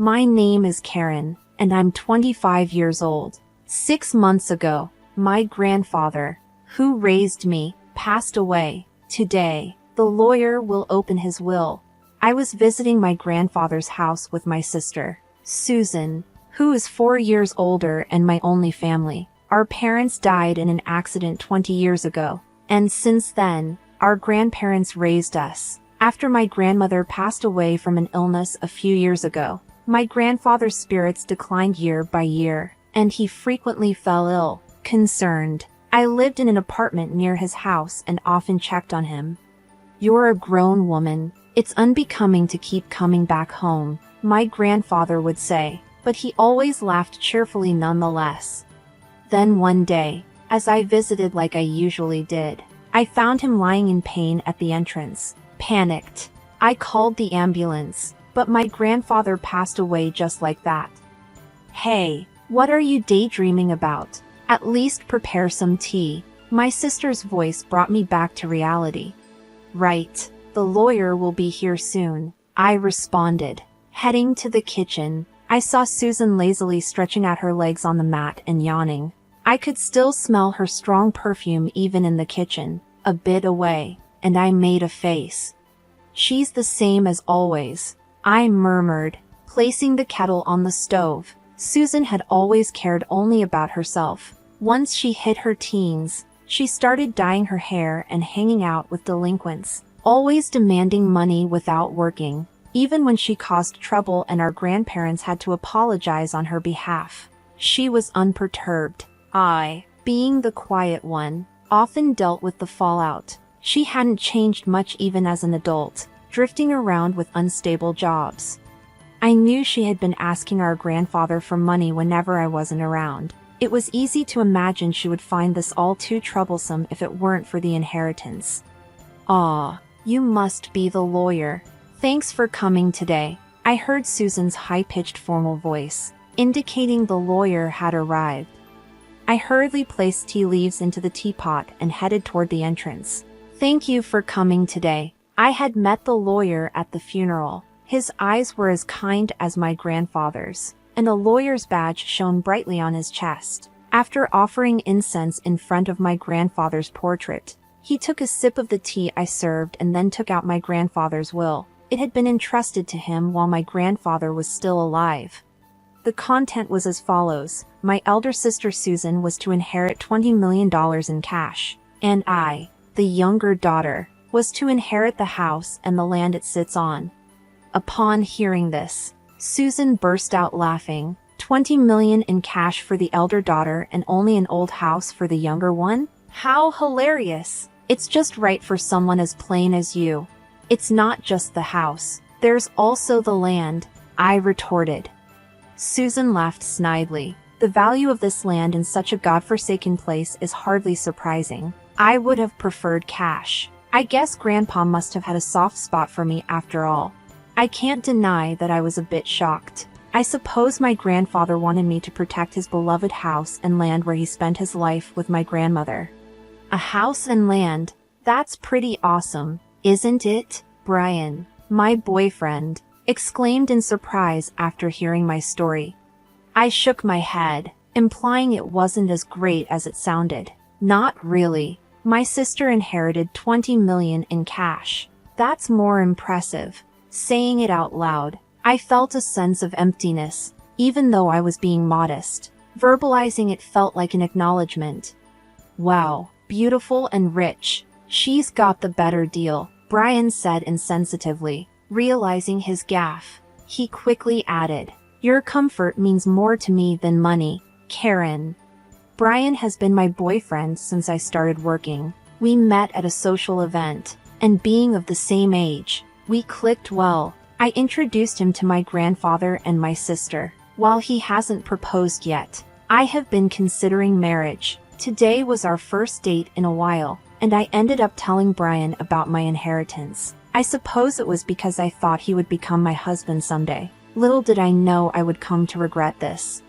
My name is Karen, and I'm 25 years old. 6 months ago, my grandfather, who raised me, passed away. Today, the lawyer will open his will. I was visiting my grandfather's house with my sister, Susan, who is 4 years older and my only family. Our parents died in an accident 20 years ago, and since then, our grandparents raised us. After my grandmother passed away from an illness a few years ago, my grandfather's spirits declined year by year, and he frequently fell ill. Concerned, I lived in an apartment near his house and often checked on him. "You're a grown woman. It's unbecoming to keep coming back home," my grandfather would say, but he always laughed cheerfully nonetheless. Then one day, as I visited like I usually did, I found him lying in pain at the entrance. Panicked, I called the ambulance, but my grandfather passed away just like that. "Hey, what are you daydreaming about? At least prepare some tea." My sister's voice brought me back to reality. "Right, the lawyer will be here soon," I responded. Heading to the kitchen, I saw Susan lazily stretching out her legs on the mat and yawning. I could still smell her strong perfume even in the kitchen, a bit away, and I made a face. "She's the same as always," I murmured, placing the kettle on the stove. Susan had always cared only about herself. Once she hit her teens, she started dyeing her hair and hanging out with delinquents, always demanding money without working, even when she caused trouble and our grandparents had to apologize on her behalf. She was unperturbed. I, being the quiet one, often dealt with the fallout. She hadn't changed much even as an adult, drifting around with unstable jobs. I knew she had been asking our grandfather for money whenever I wasn't around. It was easy to imagine she would find this all too troublesome if it weren't for the inheritance. "Ah, you must be the lawyer. Thanks for coming today," I heard Susan's high-pitched formal voice, indicating the lawyer had arrived. I hurriedly placed tea leaves into the teapot and headed toward the entrance. "Thank you for coming today." I had met the lawyer at the funeral. His eyes were as kind as my grandfather's, and a lawyer's badge shone brightly on his chest. After offering incense in front of my grandfather's portrait, he took a sip of the tea I served and then took out my grandfather's will. It had been entrusted to him while my grandfather was still alive. The content was as follows: my elder sister Susan was to inherit $20 million in cash, and I, the younger daughter, was to inherit the house and the land it sits on. Upon hearing this, Susan burst out laughing. $20 million in cash for the elder daughter and only an old house for the younger one? How hilarious! It's just right for someone as plain as you. "It's not just the house. There's also the land," I retorted. Susan laughed snidely. "The value of this land in such a godforsaken place is hardly surprising. I would have preferred cash. I guess Grandpa must have had a soft spot for me after all." I can't deny that I was a bit shocked. I suppose my grandfather wanted me to protect his beloved house and land where he spent his life with my grandmother. A house and land? That's pretty awesome, isn't it? Brian, my boyfriend, exclaimed in surprise after hearing my story. I shook my head, implying it wasn't as great as it sounded. "Not really. My sister inherited $20 million in cash. That's more impressive." Saying it out loud, I felt a sense of emptiness, even though I was being modest. Verbalizing it felt like an acknowledgement. "Wow, beautiful and rich. She's got the better deal," Brian said insensitively. Realizing his gaffe, he quickly added, "Your comfort means more to me than money, Karen." Brian has been my boyfriend since I started working. We met at a social event, and being of the same age, we clicked well. I introduced him to my grandfather and my sister. While he hasn't proposed yet, I have been considering marriage. Today was our first date in a while, and I ended up telling Brian about my inheritance. I suppose it was because I thought he would become my husband someday. Little did I know I would come to regret this.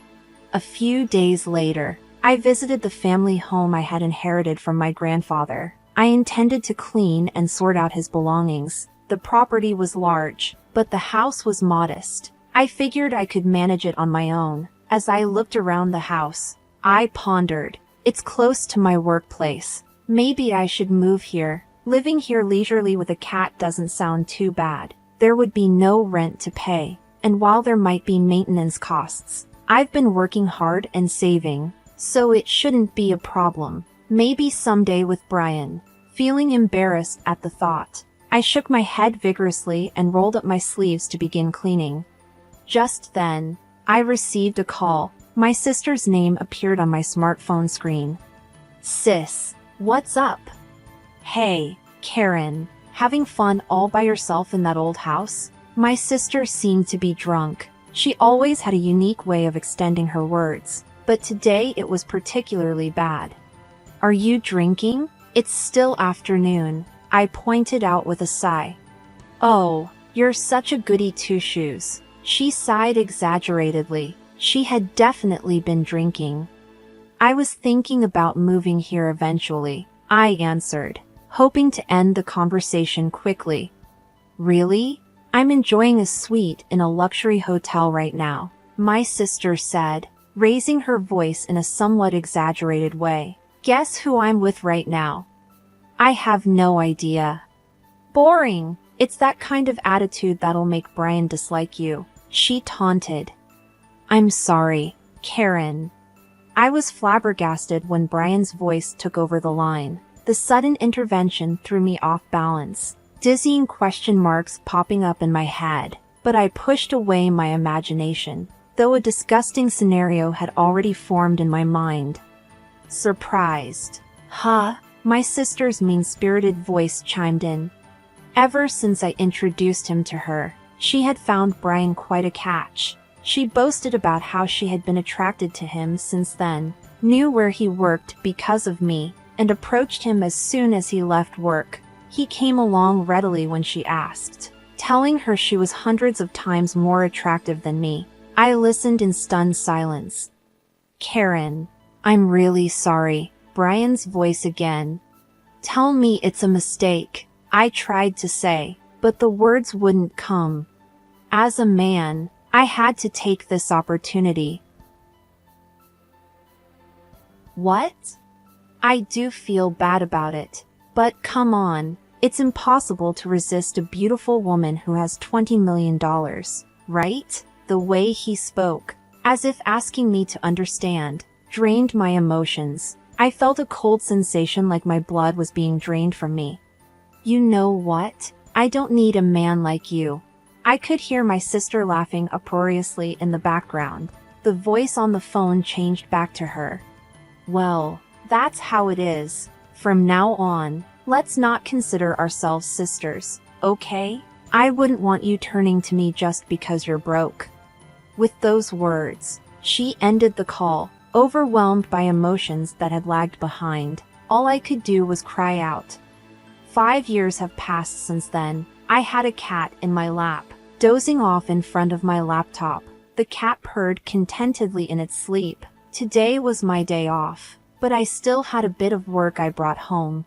A few days later, I visited the family home I had inherited from my grandfather. I intended to clean and sort out his belongings. The property was large, but the house was modest. I figured I could manage it on my own. As I looked around the house, I pondered. It's close to my workplace. Maybe I should move here. Living here leisurely with a cat doesn't sound too bad. There would be no rent to pay, and while there might be maintenance costs, I've been working hard and saving, so it shouldn't be a problem. Maybe someday with Brian. Feeling embarrassed at the thought, I shook my head vigorously and rolled up my sleeves to begin cleaning. Just then, I received a call. My sister's name appeared on my smartphone screen. Sis, what's up? Hey, Karen, having fun all by yourself in that old house? My sister seemed to be drunk. She always had a unique way of extending her words, but today it was particularly bad. Are you drinking? It's still afternoon, I pointed out with a sigh. Oh, you're such a goody two-shoes. She sighed exaggeratedly. She had definitely been drinking. I was thinking about moving here eventually, I answered, hoping to end the conversation quickly. Really? I'm enjoying a suite in a luxury hotel right now, my sister said, raising her voice in a somewhat exaggerated way. Guess who I'm with right now? I have no idea. Boring. It's that kind of attitude that'll make Brian dislike you, she taunted. I'm sorry, Karen. I was flabbergasted when Brian's voice took over the line. The sudden intervention threw me off balance, dizzying question marks popping up in my head, but I pushed away my imagination, though a disgusting scenario had already formed in my mind. Surprised. Huh? My sister's mean-spirited voice chimed in. Ever since I introduced him to her, she had found Brian quite a catch. She boasted about how she had been attracted to him since then, knew where he worked because of me, and approached him as soon as he left work. He came along readily when she asked, telling her she was hundreds of times more attractive than me. I listened in stunned silence. Karen, I'm really sorry, Brian's voice again. Tell me it's a mistake, I tried to say, but the words wouldn't come. As a man, I had to take this opportunity. What? I do feel bad about it, but come on, it's impossible to resist a beautiful woman who has $20 million, right? The way he spoke, as if asking me to understand, drained my emotions. I felt a cold sensation like my blood was being drained from me. You know what? I don't need a man like you. I could hear my sister laughing uproariously in the background. The voice on the phone changed back to her. Well, that's how it is. From now on, let's not consider ourselves sisters, okay? I wouldn't want you turning to me just because you're broke. With those words, she ended the call, overwhelmed by emotions that had lagged behind. All I could do was cry out. 5 years have passed since then. I had a cat in my lap, dozing off in front of my laptop. The cat purred contentedly in its sleep. Today was my day off, but I still had a bit of work I brought home.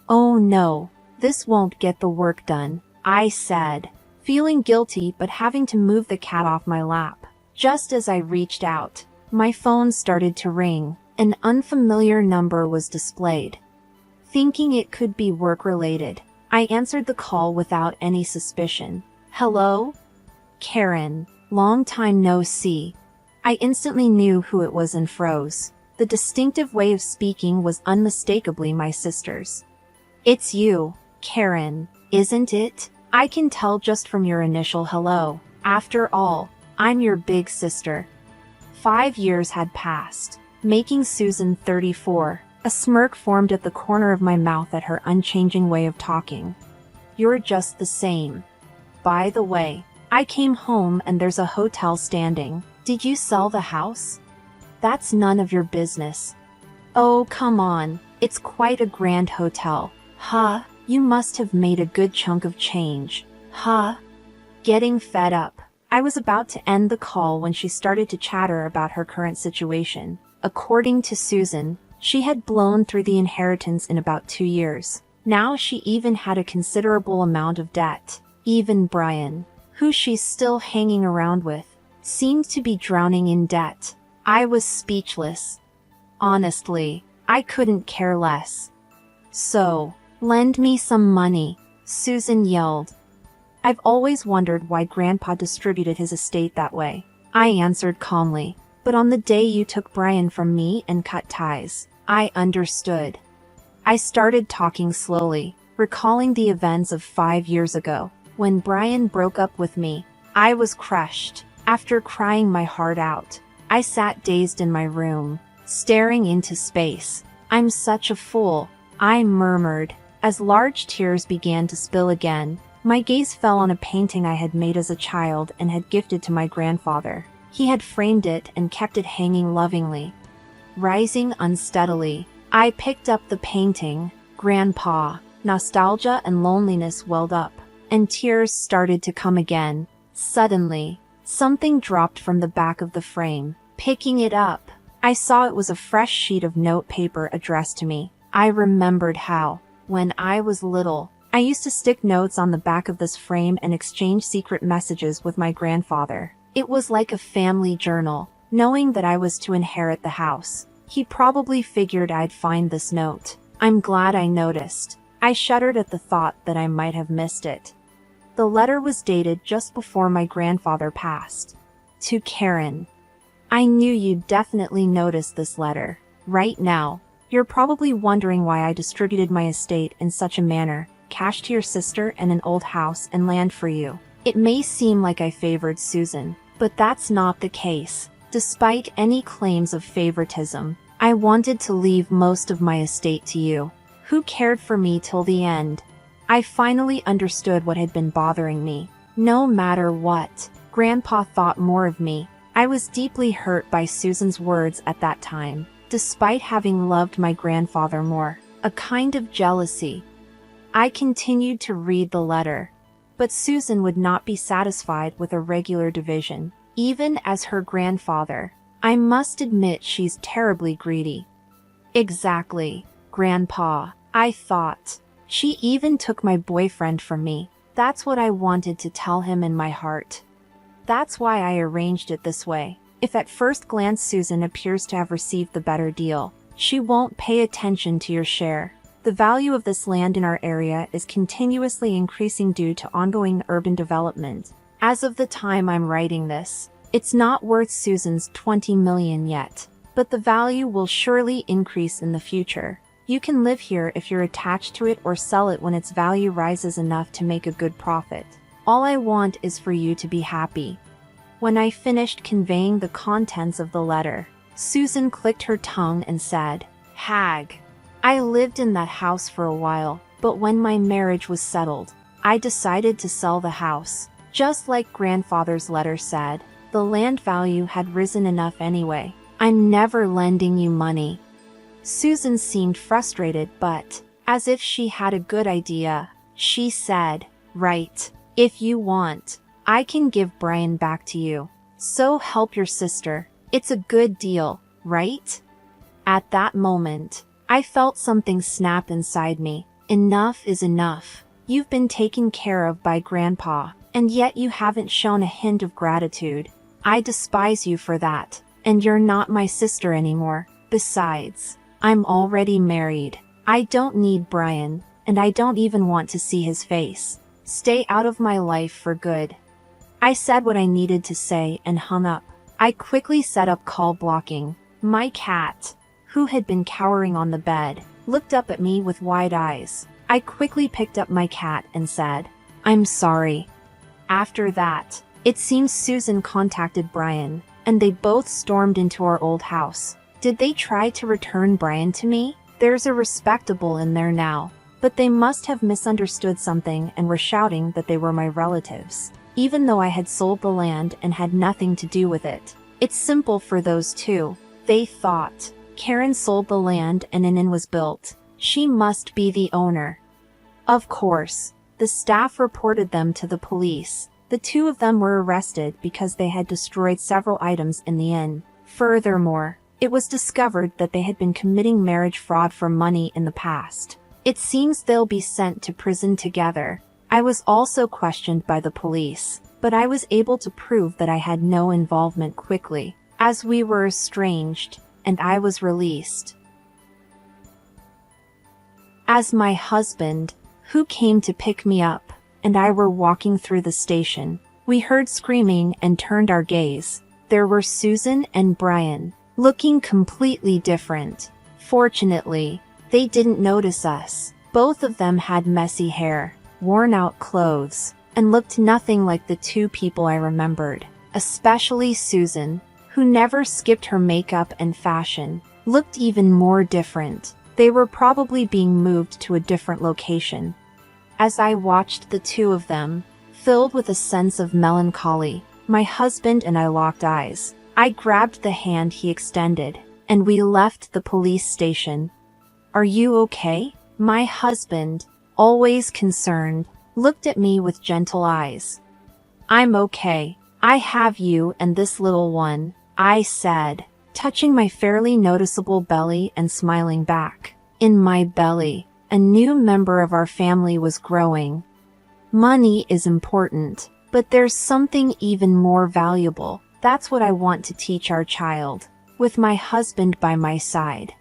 Oh no, this won't get the work done, I said, feeling guilty but having to move the cat off my lap. Just as I reached out, my phone started to ring. An unfamiliar number was displayed. Thinking it could be work-related, I answered the call without any suspicion. Hello? Karen, long time no see. I instantly knew who it was and froze. The distinctive way of speaking was unmistakably my sister's. It's you, Karen, isn't it? I can tell just from your initial hello. After all, I'm your big sister. 5 years had passed, making Susan 34. A smirk formed at the corner of my mouth at her unchanging way of talking. You're just the same. By the way, I came home and there's a hotel standing. Did you sell the house? That's none of your business. Oh, come on. It's quite a grand hotel. Huh? You must have made a good chunk of change. Huh? Getting fed up. I was about to end the call when she started to chatter about her current situation. According to Susan, she had blown through the inheritance in about 2 years. Now she even had a considerable amount of debt. Even Brian, who she's still hanging around with, seemed to be drowning in debt. I was speechless. Honestly, I couldn't care less. So, lend me some money, Susan yelled. I've always wondered why Grandpa distributed his estate that way, I answered calmly. But on the day you took Brian from me and cut ties, I understood. I started talking slowly, recalling the events of 5 years ago. When Brian broke up with me, I was crushed. After crying my heart out, I sat dazed in my room, staring into space. I'm such a fool, I murmured. As large tears began to spill again, my gaze fell on a painting I had made as a child and had gifted to my grandfather. He had framed it and kept it hanging lovingly. Rising unsteadily, I picked up the painting. Grandpa. Nostalgia and loneliness welled up, and tears started to come again. Suddenly, something dropped from the back of the frame. Picking it up, I saw it was a fresh sheet of notepaper addressed to me. I remembered how, when I was little, I used to stick notes on the back of this frame and exchange secret messages with my grandfather. It was like a family journal. Knowing that I was to inherit the house, he probably figured I'd find this note. I'm glad I noticed. I shuddered at the thought that I might have missed it. The letter was dated just before my grandfather passed. To Karen. I knew you'd definitely notice this letter. Right now, you're probably wondering why I distributed my estate in such a manner, cash to your sister and an old house and land for you. It may seem like I favored Susan, but that's not the case. Despite any claims of favoritism, I wanted to leave most of my estate to you, who cared for me till the end. I finally understood what had been bothering me. No matter what, Grandpa thought more of me. I was deeply hurt by Susan's words at that time, despite having loved my grandfather more. A kind of jealousy. I continued to read the letter. But Susan would not be satisfied with a regular division, even as her grandfather. I must admit she's terribly greedy. Exactly, Grandpa, I thought. She even took my boyfriend from me. That's what I wanted to tell him in my heart. That's why I arranged it this way. If at first glance Susan appears to have received the better deal, she won't pay attention to your share. The value of this land in our area is continuously increasing due to ongoing urban development. As of the time I'm writing this, it's not worth Susan's $20 million yet, but the value will surely increase in the future. You can live here if you're attached to it or sell it when its value rises enough to make a good profit. All I want is for you to be happy. When I finished conveying the contents of the letter, Susan clicked her tongue and said, "Hag." I lived in that house for a while, but when my marriage was settled, I decided to sell the house. Just like Grandfather's letter said, the land value had risen enough anyway. I'm never lending you money. Susan seemed frustrated, but, as if she had a good idea, she said, "Right. If you want, I can give Brian back to you. So help your sister. It's a good deal, right?" At that moment, I felt something snap inside me. Enough is enough. You've been taken care of by Grandpa, and yet you haven't shown a hint of gratitude. I despise you for that, and you're not my sister anymore. Besides, I'm already married. I don't need Brian, and I don't even want to see his face. Stay out of my life for good. I said what I needed to say and hung up. I quickly set up call blocking. My cat, who had been cowering on the bed, looked up at me with wide eyes. I quickly picked up my cat and said, "I'm sorry." After that, it seems Susan contacted Brian, and they both stormed into our old house. Did they try to return Brian to me? There's a respectable in there now, but they must have misunderstood something and were shouting that they were my relatives, even though I had sold the land and had nothing to do with it. It's simple for those two. They thought, Karen sold the land and an inn was built. She must be the owner. Of course, the staff reported them to the police. The two of them were arrested because they had destroyed several items in the inn. Furthermore, it was discovered that they had been committing marriage fraud for money in the past. It seems they'll be sent to prison together. I was also questioned by the police. but I was able to prove that I had no involvement quickly, as we were estranged, and I was released. As my husband, who came to pick me up, and I were walking through the station, we heard screaming and turned our gaze. There were Susan and Brian, looking completely different. Fortunately, they didn't notice us. Both of them had messy hair, worn-out clothes, and looked nothing like the two people I remembered. Especially Susan, who never skipped her makeup and fashion, looked even more different. They were probably being moved to a different location. As I watched the two of them, filled with a sense of melancholy, my husband and I locked eyes. I grabbed the hand he extended, and we left the police station. "Are you okay?" My husband, always concerned, looked at me with gentle eyes. "I'm okay. I have you and this little one," I said, touching my fairly noticeable belly and smiling back. In my belly, a new member of our family was growing. Money is important, but there's something even more valuable. That's what I want to teach our child. With my husband by my side,